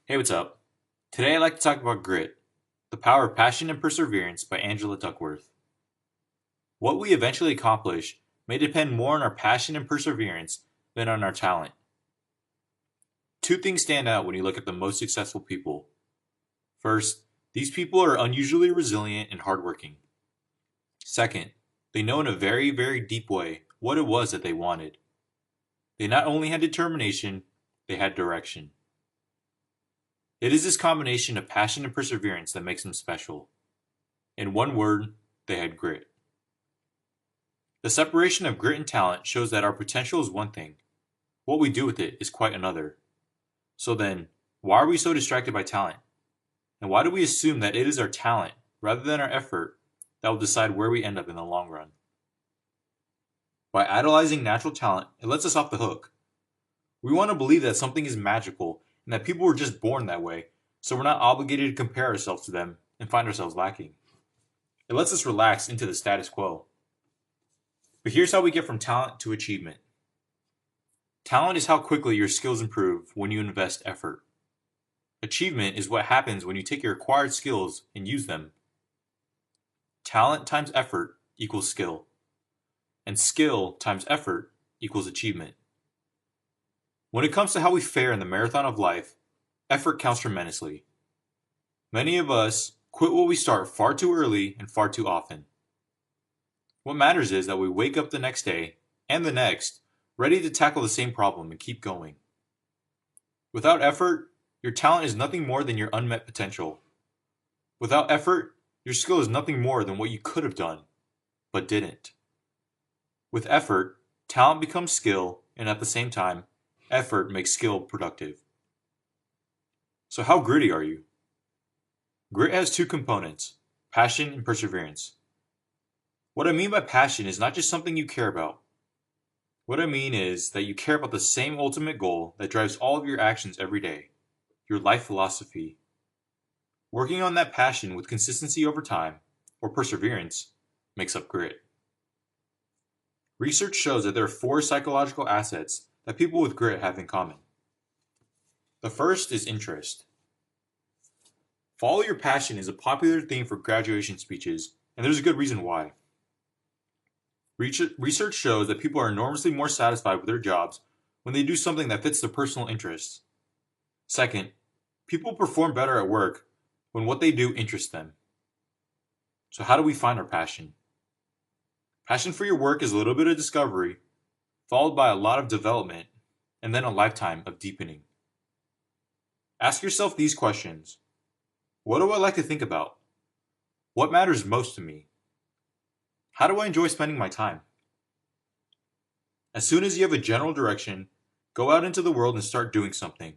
Hey, what's up? Today I'd like to talk about grit, the power of passion and perseverance by Angela Duckworth. What we eventually accomplish may depend more on our passion and perseverance than on our talent. Two things stand out when you look at the most successful people. First, these people are unusually resilient and hardworking. Second, they know in a very, very deep way what it was that they wanted. They not only had determination, they had direction. It is this combination of passion and perseverance that makes them special. In one word, they had grit. The separation of grit and talent shows that our potential is one thing. What we do with it is quite another. So then, why are we so distracted by talent? And why do we assume that it is our talent, rather than our effort, that will decide where we end up in the long run? By idolizing natural talent, it lets us off the hook. We want to believe that something is magical and that people were just born that way, so we're not obligated to compare ourselves to them and find ourselves lacking. It lets us relax into the status quo. But here's how we get from talent to achievement. Talent is how quickly your skills improve when you invest effort. Achievement is what happens when you take your acquired skills and use them. Talent times effort equals skill, and skill times effort equals achievement. When it comes to how we fare in the marathon of life, effort counts tremendously. Many of us quit what we start far too early and far too often. What matters is that we wake up the next day and the next ready to tackle the same problem and keep going. Without effort, your talent is nothing more than your unmet potential. Without effort, your skill is nothing more than what you could have done, but didn't. With effort, talent becomes skill, and at the same time, effort makes skill productive. So how gritty are you? Grit has two components, passion and perseverance. What I mean by passion is not just something you care about. What I mean is that you care about the same ultimate goal that drives all of your actions every day, your life philosophy. Working on that passion with consistency over time, or perseverance, makes up grit. Research shows that there are four psychological assets that people with grit have in common. The first is interest. Follow your passion is a popular theme for graduation speeches, and there's a good reason why. Research shows that people are enormously more satisfied with their jobs when they do something that fits their personal interests. Second, people perform better at work when what they do interests them. So how do we find our passion? Passion for your work is a little bit of discovery, followed by a lot of development, and then a lifetime of deepening. Ask yourself these questions. What do I like to think about? What matters most to me? How do I enjoy spending my time? As soon as you have a general direction, go out into the world and start doing something.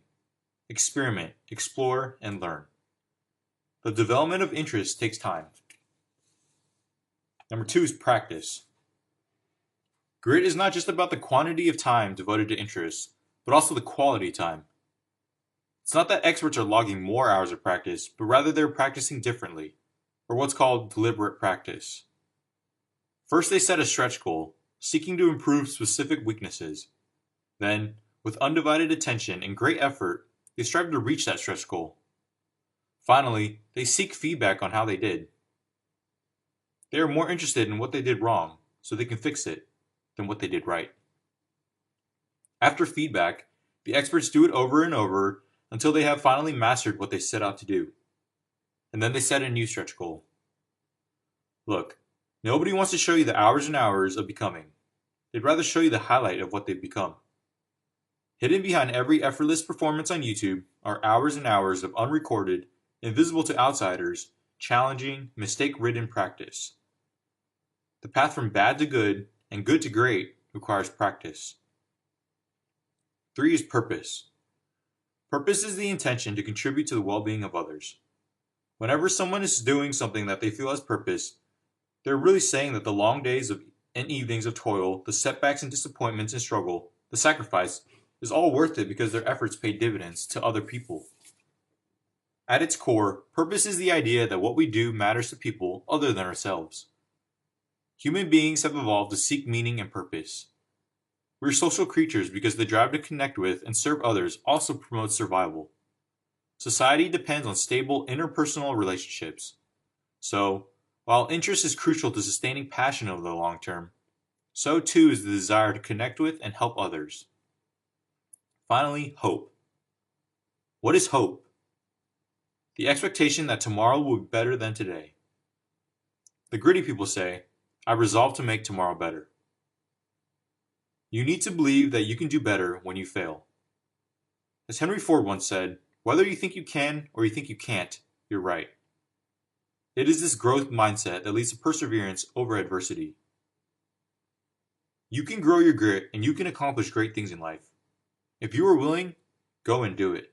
Experiment, explore, and learn. The development of interest takes time. Number two is practice. Grit is not just about the quantity of time devoted to interests, but also the quality time. It's not that experts are logging more hours of practice, but rather they're practicing differently, or what's called deliberate practice. First, they set a stretch goal, seeking to improve specific weaknesses. Then, with undivided attention and great effort, they strive to reach that stretch goal. Finally, they seek feedback on how they did. They are more interested in what they did wrong, so they can fix it, than what they did right. After feedback, the experts do it over and over until they have finally mastered what they set out to do. And then they set a new stretch goal. Look, nobody wants to show you the hours and hours of becoming. They'd rather show you the highlight of what they've become. Hidden behind every effortless performance on YouTube are hours and hours of unrecorded, invisible to outsiders, challenging, mistake-ridden practice. The path from bad to good and good to great requires practice. 3 is purpose. Purpose is the intention to contribute to the well-being of others. Whenever someone is doing something that they feel has purpose, they're really saying that the long days and evenings of toil, the setbacks and disappointments and struggle, the sacrifice, is all worth it because their efforts pay dividends to other people. At its core, purpose is the idea that what we do matters to people other than ourselves. Human beings have evolved to seek meaning and purpose. We're social creatures because the drive to connect with and serve others also promotes survival. Society depends on stable interpersonal relationships. So, while interest is crucial to sustaining passion over the long term, so too is the desire to connect with and help others. Finally, hope. What is hope? The expectation that tomorrow will be better than today. The gritty people say, I resolve to make tomorrow better. You need to believe that you can do better when you fail. As Henry Ford once said, whether you think you can or you think you can't, you're right. It is this growth mindset that leads to perseverance over adversity. You can grow your grit and you can accomplish great things in life. If you are willing, go and do it.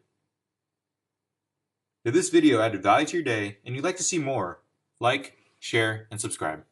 If this video added value to your day and you'd like to see more, like, share, and subscribe.